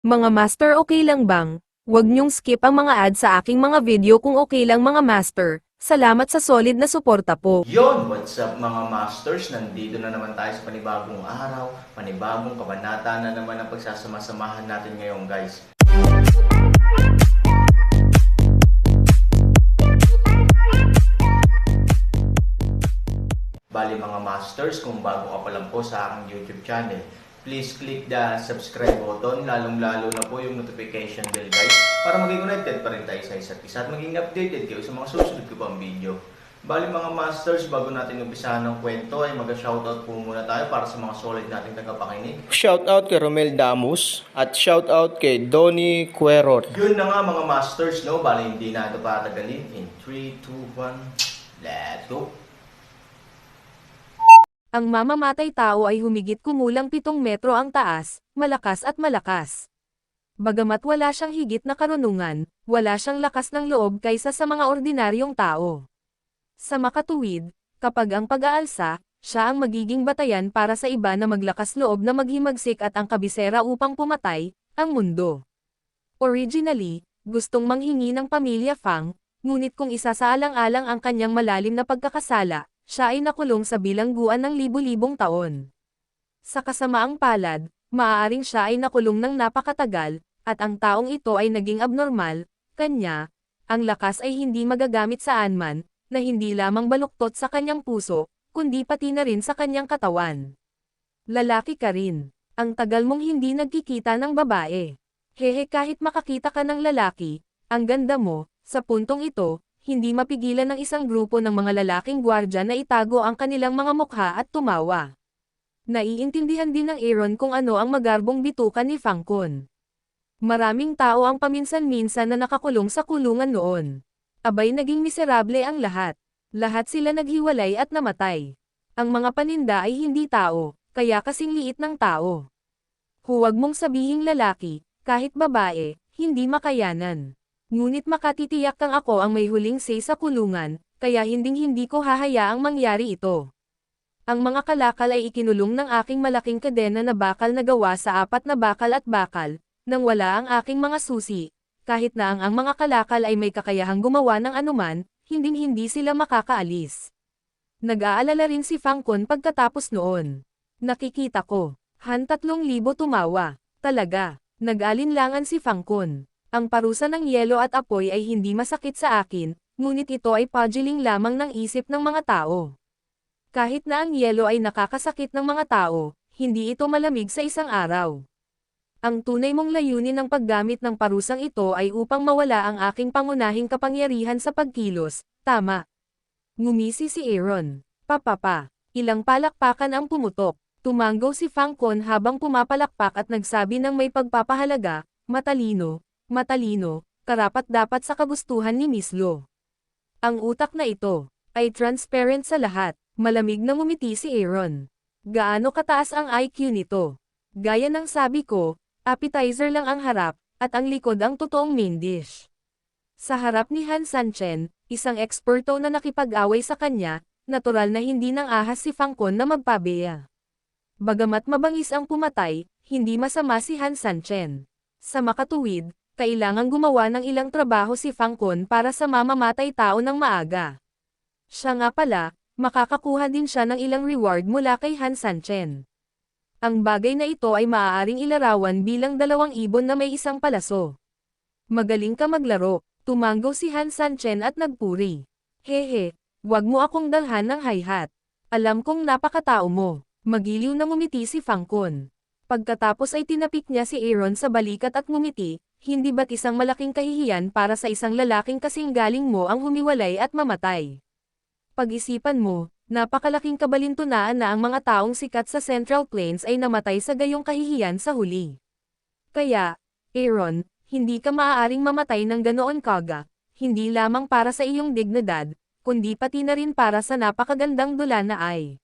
Mga master, okay lang bang? Huwag niyong skip ang mga ads sa aking mga video kung okay lang mga master. Salamat sa solid na suporta po. Yon, what's up mga masters? Nandito na naman tayo sa panibagong araw, panibagong kabanata na naman ang pagsasama-samahan natin ngayon guys. Bali mga masters, kung bago ka pa lang po sa aking YouTube channel, please click the subscribe button, lalong-lalo na po yung notification bell guys, para maging connected pa rin tayo sa isa't isa at maging updated kayo sa mga susunod ko pang video. Bali mga masters, bago natin umpisahan ng kwento ay mag-shoutout po muna tayo para sa mga solid nating tagapakinig. Shoutout kay Romel Damus at shoutout kay Donnie Cueror. Yun na nga mga masters, no? Bali hindi na ito patagalin. In 3, 2, 1, let's go! Ang mamamatay tao ay humigit kumulang 7 metro ang taas, malakas at malakas. Bagamat wala siyang higit na karunungan, wala siyang lakas ng loob kaysa sa mga ordinaryong tao. Sa makatuwid, kapag ang pag-aalsa, siya ang magiging batayan para sa iba na maglakas loob na maghimagsik at ang kabisera upang pumatay, ang mundo. Originally, gustong manghingi ng pamilya Fang, ngunit kung isasaalang-alang ang kanyang malalim na pagkakasala, siya ay nakulong sa bilangguan ng libu-libong taon. Sa kasamaang palad, maaaring siya ay nakulong ng napakatagal, at ang taong ito ay naging abnormal, kanya, ang lakas ay hindi magagamit saan man, na hindi lamang baluktot sa kanyang puso, kundi pati na rin sa kanyang katawan. Lalaki ka rin. Ang tagal mong hindi nagkikita ng babae. Hehe, kahit makakita ka ng lalaki, ang ganda mo, sa puntong ito, hindi mapigilan ng isang grupo ng mga lalaking gwardya na itago ang kanilang mga mukha at tumawa. Naiintindihan din ng Aaron kung ano ang magarbong bitukan ni Fangkon. Maraming tao ang paminsan-minsan na nakakulong sa kulungan noon. Abay, naging miserable ang lahat. Lahat sila naghiwalay at namatay. Ang mga paninda ay hindi tao, kaya kasing liit ng tao. Huwag mong sabihing lalaki, kahit babae, hindi makayanan. Ngunit makatitiyak kang ako ang may huling say sa kulungan, kaya hindi ko hahayaang mangyari ito. Ang mga kalakal ay ikinulong ng aking malaking kadena na bakal na gawa sa 4 na bakal at bakal, nang wala ang aking mga susi. Kahit na ang mga kalakal ay may kakayahang gumawa ng anuman, hindi sila makakaalis. Nag-aalala rin si Fangkon pagkatapos noon. Nakikita ko. Han 3,000 tumawa. Talaga. Nag-alinlangan si Fangkon. Ang parusa ng yelo at apoy ay hindi masakit sa akin, ngunit ito ay pagiling lamang ng isip ng mga tao. Kahit na ang yelo ay nakakasakit ng mga tao, hindi ito malamig sa isang araw. Ang tunay mong layunin ng paggamit ng parusang ito ay upang mawala ang aking pangunahing kapangyarihan sa pagkilos, tama. Ngumisi si Aaron. Papapa. Ilang palakpakan ang pumutok. Tumanggaw si Fangkon habang pumapalakpak at nagsabi ng may pagpapahalaga, matalino, karapat-dapat sa kagustuhan ni Miss Lo. Ang utak na ito ay transparent sa lahat. Malamig na ngumiti si Aaron. Gaano kataas ang IQ nito? Gaya ng sabi ko, appetizer lang ang harap, at ang likod ang totoong main dish. Sa harap ni Han Sanchen, isang eksperto na nakipag-away sa kanya, natural na hindi nang ahas si Fangkon na magpabeya. Bagamat mabangis ang pumatay, hindi masama si Han Sanchen. Sa makatuwid, kailangang gumawa ng ilang trabaho si Fangkon para sa mamamatay tao ng maaga. Siya nga pala, makakakuha din siya ng ilang reward mula kay Han Sanchen. Ang bagay na ito ay maaaring ilarawan bilang 2 ibon na may isang palaso. Magaling ka maglaro, tumanggaw si Han Sanchen at nagpuri. Hehe, wag mo akong dalhan ng hi-hat. Alam kong napakatao mo. Magiliw na ngumiti si Fangkon. Pagkatapos ay tinapik niya si Aaron sa balikat at ngumiti, hindi ba't isang malaking kahihiyan para sa isang lalaking kasing galing mo ang humiwalay at mamatay? Pag-isipan mo, napakalaking kabalintunaan na ang mga taong sikat sa Central Plains ay namatay sa gayong kahihiyan sa huli. Kaya, Aaron, hindi ka maaaring mamatay ng ganoon kaga, hindi lamang para sa iyong dignidad, kundi pati na rin para sa napakagandang dula na ay.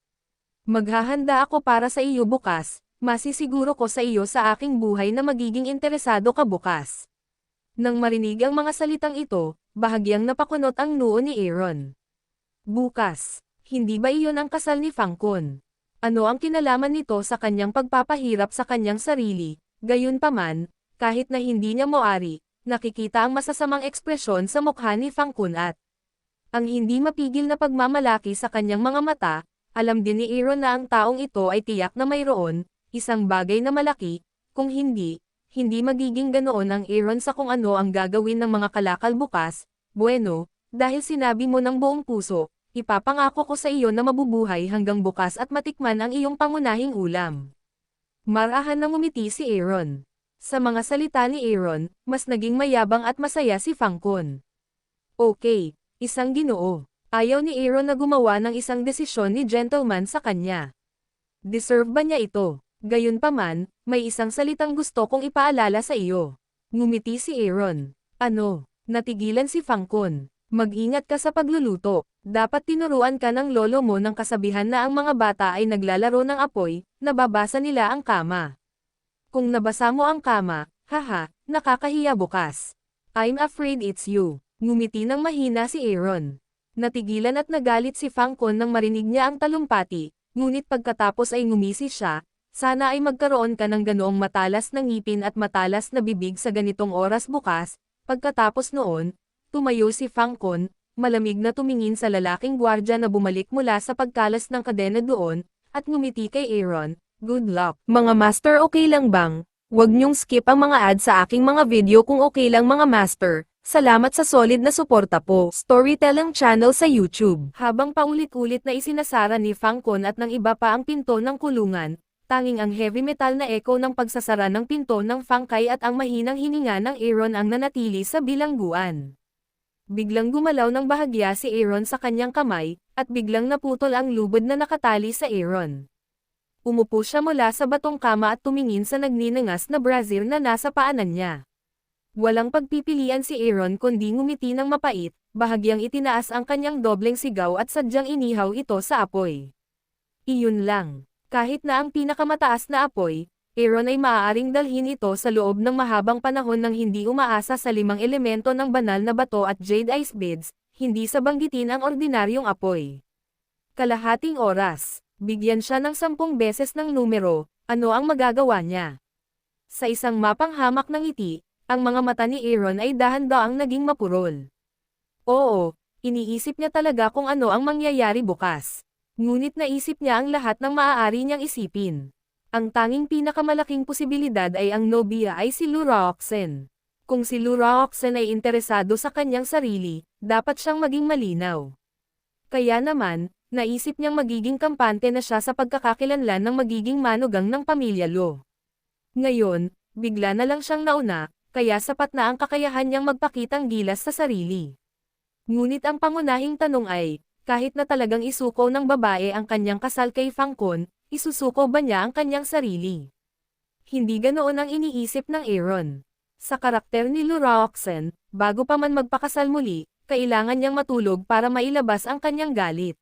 Maghahanda ako para sa iyo bukas, masisiguro ko sa iyo sa aking buhay na magiging interesado ka bukas. Nang marinig ang mga salitang ito, bahagyang napakunot ang noo ni Aaron. Bukas, hindi ba iyon ang kasal ni Fangkon? Ano ang kinalaman nito sa kanyang pagpapahirap sa kanyang sarili? Gayunpaman, Kahit na hindi niya moari, nakikita ang masasamang ekspresyon sa mukha ni Fang Kun at ang hindi mapigil na pagmamalaki sa kanyang mga mata. Alam din ni Aaron na ang taong ito ay tiyak na mayroon, isang bagay na malaki, kung hindi magiging ganoon ang Aaron sa kung ano ang gagawin ng mga kalakal bukas. Bueno, dahil sinabi mo ng buong puso, ipapangako ko sa iyo na mabubuhay hanggang bukas at matikman ang iyong pangunahing ulam. Marahan na ngumiti si Aaron. Sa mga salita ni Aaron, mas naging mayabang at masaya si Fang Kun. Okay, isang ginoo. Ayaw ni Aaron na gumawa ng isang desisyon ni gentleman sa kanya. Deserve ba niya ito? Gayunpaman, may isang salitang gusto kong ipaalala sa iyo. Ngumiti si Aaron. Ano? Natigilan si Fang Kun. Mag-ingat ka sa pagluluto. Dapat tinuruan ka ng lolo mo ng kasabihan na ang mga bata ay naglalaro ng apoy, nababasa nila ang kama. Kung nabasa mo ang kama, haha, nakakahiya bukas. I'm afraid it's you. Ngumiti ng mahina si Aaron. Natigilan at nagalit si Fang Kun nang marinig niya ang talumpati, ngunit pagkatapos ay ngumisi siya. Sana ay magkaroon ka ng ganoong matalas na ngipin at matalas na bibig sa ganitong oras bukas. Pagkatapos noon, tumayo si Fang Kun, malamig na tumingin sa lalaking gwardya na bumalik mula sa pagkalas ng kadena doon, at ngumiti kay Aaron. Good luck. Mga master, okay lang bang? Huwag niyong skip ang mga ads sa aking mga video kung okay lang mga master. Salamat sa solid na suporta po. Storytelling channel sa YouTube. Habang paulit-ulit na isinasara ni Fang Kun at ng iba pa ang pinto ng kulungan, tanging ang heavy metal na echo ng pagsasara ng pinto ng Fang Kai at ang mahinang hininga ng Aaron ang nanatili sa bilangguan. Biglang gumalaw ng bahagya si Aaron sa kanyang kamay, at biglang naputol ang lubid na nakatali sa Aaron. Umupo siya mula sa batong kama at tumingin sa nagninangas na brazier na nasa paanan niya. Walang pagpipilian si Aaron kundi ngumiti ng mapait, bahagyang itinaas ang kanyang dobleng sigaw at sadyang inihaw ito sa apoy. Iyon lang. Kahit na ang pinakamataas na apoy, Aaron ay maaaring dalhin ito sa loob ng mahabang panahon nang hindi umaasa sa 5 elemento ng banal na bato at jade ice beads, hindi sa banggitin ang ordinaryong apoy. Kalahating oras, bigyan siya ng 10 beses ng numero, ano ang magagawa niya? Sa isang mapanghamak ng ngiti, ang mga mata ni Aaron ay dahan-daang naging mapurol. Oo, iniisip niya talaga kung ano ang mangyayari bukas. Ngunit naisip niya ang lahat ng maaari niyang isipin. Ang tanging pinakamalaking posibilidad ay ang nobya ay si Lu Roxen. Kung si Lu Roxen ay interesado sa kanyang sarili, dapat siyang maging malinaw. Kaya naman, naisip niyang magiging kampante na siya sa pagkakakilanlan ng magiging manugang ng pamilya Lo. Ngayon, bigla na lang siyang nauna, kaya sapat na ang kakayahan niyang magpakitang gilas sa sarili. Ngunit ang pangunahing tanong ay, kahit na talagang isuko ng babae ang kanyang kasal kay Fang Kun, isusuko ba niya ang kanyang sarili? Hindi ganoon ang iniisip ng Aaron. Sa karakter ni Lu Roxen, bago pa man magpakasal muli, kailangan niyang matulog para mailabas ang kanyang galit.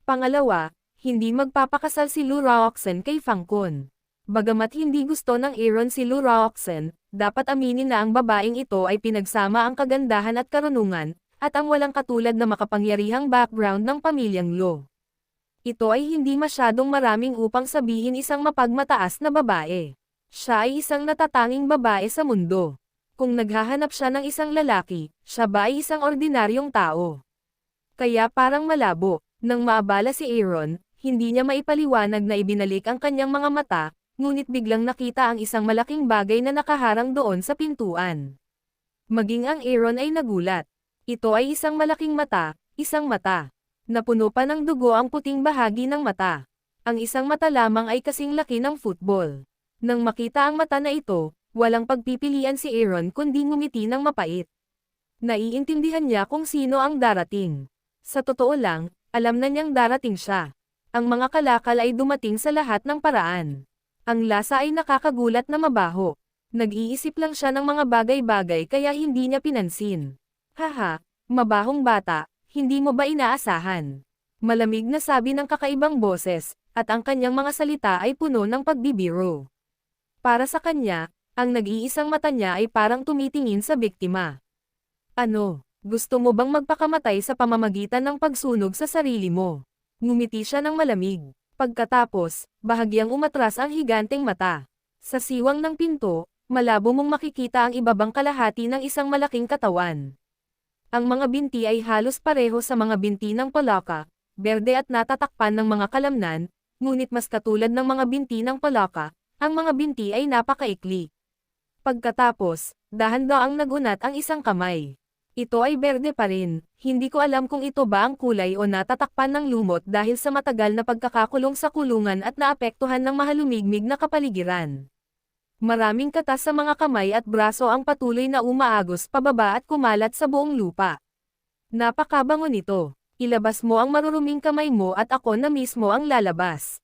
Pangalawa, hindi magpapakasal si Lu Roxen kay Fang Kun. Bagamat hindi gusto ng Aaron si Lu Roxen, dapat aminin na ang babaeng ito ay pinagsama ang kagandahan at karunungan, at ang walang katulad na makapangyarihang background ng pamilyang Lo. Ito ay hindi masyadong maraming upang sabihin isang mapagmataas na babae. Siya ay isang natatanging babae sa mundo. Kung naghahanap siya ng isang lalaki, siya ba ay isang ordinaryong tao? Kaya parang malabo, nang maabala si Aaron, hindi niya maipaliwanag na ibinalik ang kanyang mga mata, ngunit biglang nakita ang isang malaking bagay na nakaharang doon sa pintuan. Maging ang Aaron ay nagulat. Ito ay isang malaking mata, na puno pa ng dugo ang puting bahagi ng mata. Ang isang mata lamang ay kasing laki ng football. Nang makita ang mata na ito, walang pagpipilian si Aaron kundi ngumiti ng mapait. Naiintindihan niya kung sino ang darating. Sa totoo lang, alam na niyang darating siya. Ang mga kalakal ay dumating sa lahat ng paraan. Ang lasa ay nakakagulat na mabaho. Nag-iisip lang siya ng mga bagay-bagay kaya hindi niya pinansin. Haha, mabahong bata, hindi mo ba inaasahan? Malamig na sabi ng kakaibang boses, at ang kanyang mga salita ay puno ng pagbibiro. Para sa kanya, ang nag-iisang mata niya ay parang tumitingin sa biktima. Ano, gusto mo bang magpakamatay sa pamamagitan ng pagsunog sa sarili mo? Ngumiti siya ng malamig. Pagkatapos, bahagyang umatras ang higanteng mata. Sa siwang ng pinto, malabo mong makikita ang ibabang kalahati ng isang malaking katawan. Ang mga binti ay halos pareho sa mga binti ng palaka, berde at natatakpan ng mga kalamnan, ngunit mas katulad ng mga binti ng palaka, ang mga binti ay napakaikli. Pagkatapos, dahan-daang nagunat ang isang kamay. Ito ay berde pa rin, hindi ko alam kung ito ba ang kulay o natatakpan ng lumot dahil sa matagal na pagkakakulong sa kulungan at naapektuhan ng mahalumigmig na kapaligiran. Maraming katas sa mga kamay at braso ang patuloy na umaagos pababa at kumalat sa buong lupa. Napakabango nito. Ilabas mo ang maruruming kamay mo at ako na mismo ang lalabas.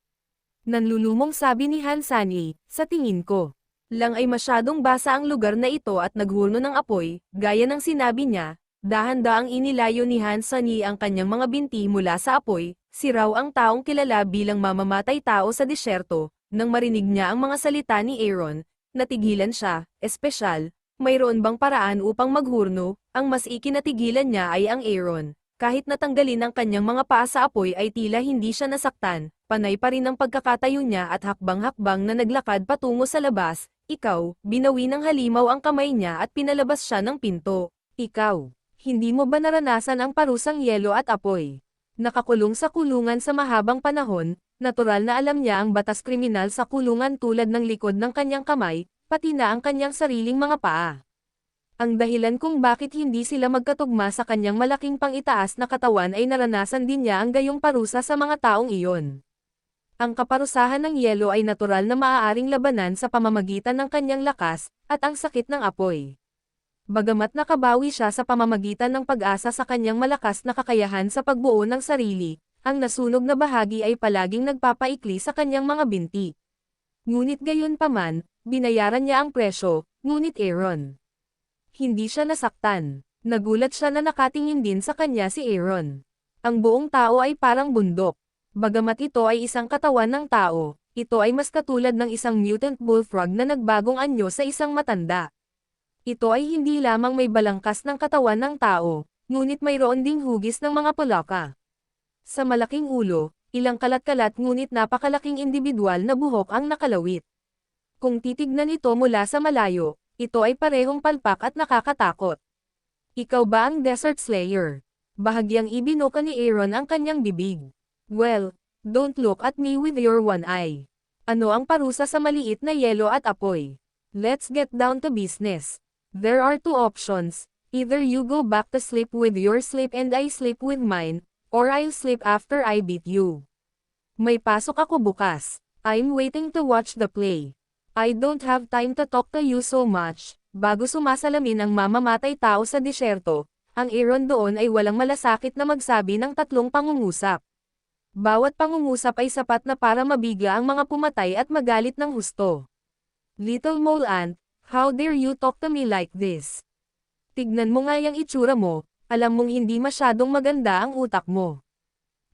Nanlulumong sabi ni Hansani, sa tingin ko. Lang ay masyadong basa ang lugar na ito at naghurno ng apoy, gaya ng sinabi niya, dahan-daang inilayo ni Hansani ang kanyang mga binti mula sa apoy, si raw ang taong kilala bilang mamamatay tao sa disyerto, nang marinig niya ang mga salita ni Aaron, natigilan siya, espesyal, mayroon bang paraan upang maghurno, ang mas ikinatigilan niya ay ang Aaron. Kahit natanggalin ang kanyang mga paa sa apoy ay tila hindi siya nasaktan, panay pa rin ang pagkakatayo niya at hakbang-hakbang na naglakad patungo sa labas. Ikaw, binawi ng halimaw ang kamay niya at pinalabas siya ng pinto. Ikaw, hindi mo ba naranasan ang parusang yelo at apoy? Nakakulong sa kulungan sa mahabang panahon, natural na alam niya ang batas kriminal sa kulungan tulad ng likod ng kanyang kamay, pati na ang kanyang sariling mga paa. Ang dahilan kung bakit hindi sila magkatugma sa kanyang malaking pangitaas na katawan ay naranasan din niya ang gayong parusa sa mga taong iyon. Ang kaparusahan ng yelo ay natural na maaaring labanan sa pamamagitan ng kanyang lakas, at ang sakit ng apoy. Bagamat nakabawi siya sa pamamagitan ng pag-asa sa kanyang malakas na kakayahan sa pagbuo ng sarili, ang nasunog na bahagi ay palaging nagpapaikli sa kanyang mga binti. Ngunit gayon paman, binayaran niya ang presyo, ngunit Aaron. Hindi siya nasaktan. Nagulat siya na nakatingin din sa kanya si Aaron. Ang buong tao ay parang bundok. Bagamat ito ay isang katawan ng tao, ito ay mas katulad ng isang mutant bullfrog na nagbagong anyo sa isang matanda. Ito ay hindi lamang may balangkas ng katawan ng tao, ngunit mayroon ding hugis ng mga palaka. Sa malaking ulo, ilang kalat-kalat ngunit napakalaking individual na buhok ang nakalawit. Kung titignan ito mula sa malayo, ito ay parehong palpak at nakakatakot. Ikaw ba ang Desert Slayer? Bahagyang ibinuka ni Aaron ang kanyang bibig. Well, don't look at me with your one eye. Ano ang parusa sa maliit na yelo at apoy? Let's get down to business. There are two options. Either you go back to sleep with your sleep and I sleep with mine, or I'll sleep after I beat you. May pasok ako bukas. I'm waiting to watch the play. I don't have time to talk to you so much. Bago sumasalamin ang mamamatay tao sa disyerto, ang Aaron doon ay walang malasakit na magsabi ng tatlong pangungusap. Bawat pangungusap ay sapat na para mabigla ang mga pumatay at magalit ng husto. Little mole ant, how dare you talk to me like this? Tignan mo nga yung itsura mo, alam mong hindi masyadong maganda ang utak mo.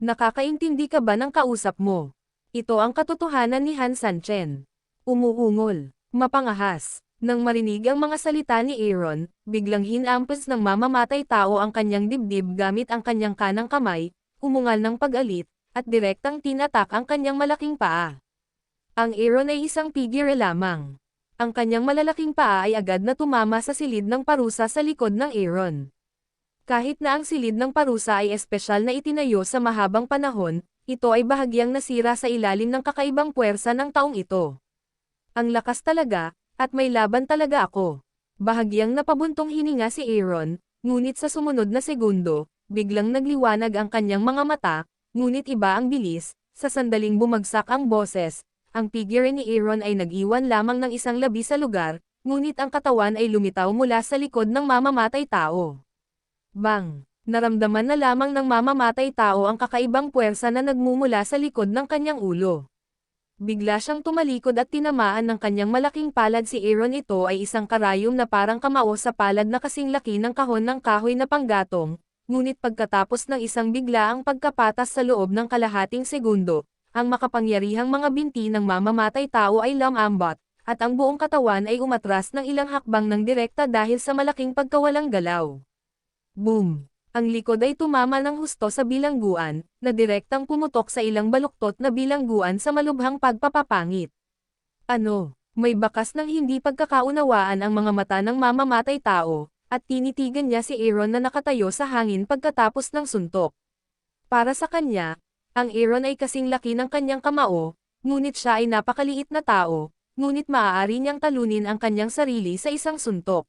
Nakakaintindi ka ba ng kausap mo? Ito ang katotohanan ni Han Sanchen. Umuungol, mapangahas. Nang marinig ang mga salita ni Aaron, biglang hinampas ng mamamatay tao ang kanyang dibdib gamit ang kanyang kanang kamay, umungal ng pag-alit, at direktang tinatak ang kanyang malaking paa. Ang Aaron ay isang figure lamang. Ang kanyang malalaking paa ay agad na tumama sa silid ng parusa sa likod ng Aaron. Kahit na ang silid ng parusa ay espesyal na itinayo sa mahabang panahon, ito ay bahagyang nasira sa ilalim ng kakaibang puwersa ng taong ito. Ang lakas talaga, at may laban talaga ako. Bahagyang napabuntong hininga si Aaron, ngunit sa sumunod na segundo, biglang nagliwanag ang kanyang mga mata, ngunit iba ang bilis, sa sandaling bumagsak ang boses, ang figure ni Aaron ay nag-iwan lamang ng isang labi sa lugar, ngunit ang katawan ay lumitaw mula sa likod ng mamamatay tao. Bang! Naramdaman na lamang ng mamamatay tao ang kakaibang puwersa na nagmumula sa likod ng kanyang ulo. Bigla siyang tumalikod at tinamaan ng kanyang malaking palad si Aaron. Ito ay isang karayom na parang kamao sa palad na kasing laki ng kahon ng kahoy na panggatong, ngunit pagkatapos ng isang biglaang pagkapatas sa loob ng kalahating segundo, ang makapangyarihang mga binti ng mamamatay tao ay lumambot, at ang buong katawan ay umatras ng ilang hakbang ng direkta dahil sa malaking pagkawalang galaw. Boom! Ang likod ay tumama ng husto sa bilangguan, na direktang pumutok sa ilang baluktot na bilangguan sa malubhang pagpapapangit. Ano? May bakas ng hindi pagkakaunawaan ang mga mata ng mamamatay tao, at tinitigan niya si Aaron na nakatayo sa hangin pagkatapos ng suntok. Para sa kanya, ang Aaron ay kasing laki ng kanyang kamao, ngunit siya ay napakaliit na tao, ngunit maaari niyang talunin ang kanyang sarili sa isang suntok.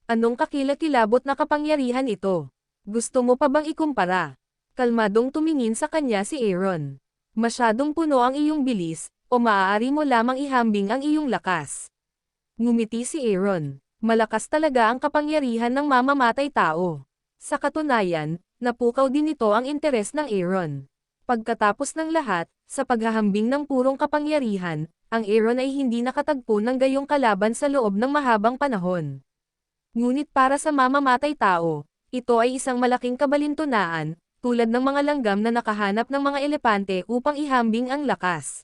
Anong kakilakilabot na kapangyarihan ito? Gusto mo pa bang ikumpara? Kalmadong tumingin sa kanya si Aaron. Masyadong puno ang iyong bilis, o maaari mo lamang ihambing ang iyong lakas. Ngumiti si Aaron. Malakas talaga ang kapangyarihan ng mamamatay tao. Sa katunayan, napukaw din ito ang interes ng Aaron. Pagkatapos ng lahat, sa paghahambing ng purong kapangyarihan, ang Aaron ay hindi nakatagpo ng gayong kalaban sa loob ng mahabang panahon. Ngunit para sa mamamatay tao, ito ay isang malaking kabalintunaan, tulad ng mga langgam na nakahanap ng mga elepante upang ihambing ang lakas.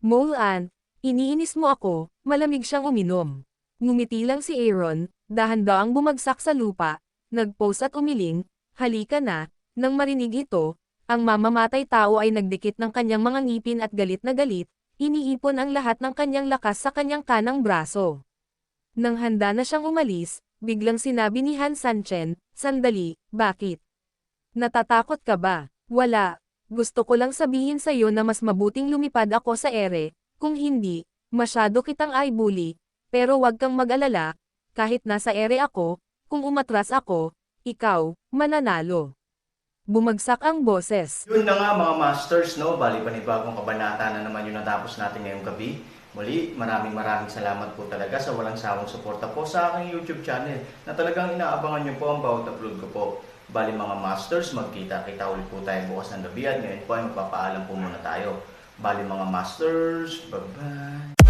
Mole Ant, iniinis mo ako, malamig siyang uminom. Ngumiti lang si Aaron, dahan-daang bumagsak sa lupa, nag-pose at umiling, halika na. Nang marinig ito, ang mamamatay tao ay nagdikit ng kanyang mga ngipin at galit na galit, iniipon ang lahat ng kanyang lakas sa kanyang kanang braso. Nang handa na siyang umalis, biglang sinabi ni Han Sanchen, sandali, bakit? Natatakot ka ba? Wala. Gusto ko lang sabihin sa iyo na mas mabuting lumipad ako sa ere, kung hindi, masyado kitang bully, pero wag kang mag-alala, kahit nasa ere ako, kung umatras ako, ikaw, mananalo. Bumagsak ang boses. Yun na nga mga masters, no? Bali panibagong kabanata na naman yung natapos natin ngayong gabi. Muli, maraming salamat po talaga sa walang sawang suporta po sa aking YouTube channel na talagang inaabangan nyo po ang bawat upload ko po. Bali mga masters, magkita-kita ulit po tayo bukas ng gabi at ngayon po ay magpapaalam po muna tayo. Bali mga masters, bye-bye!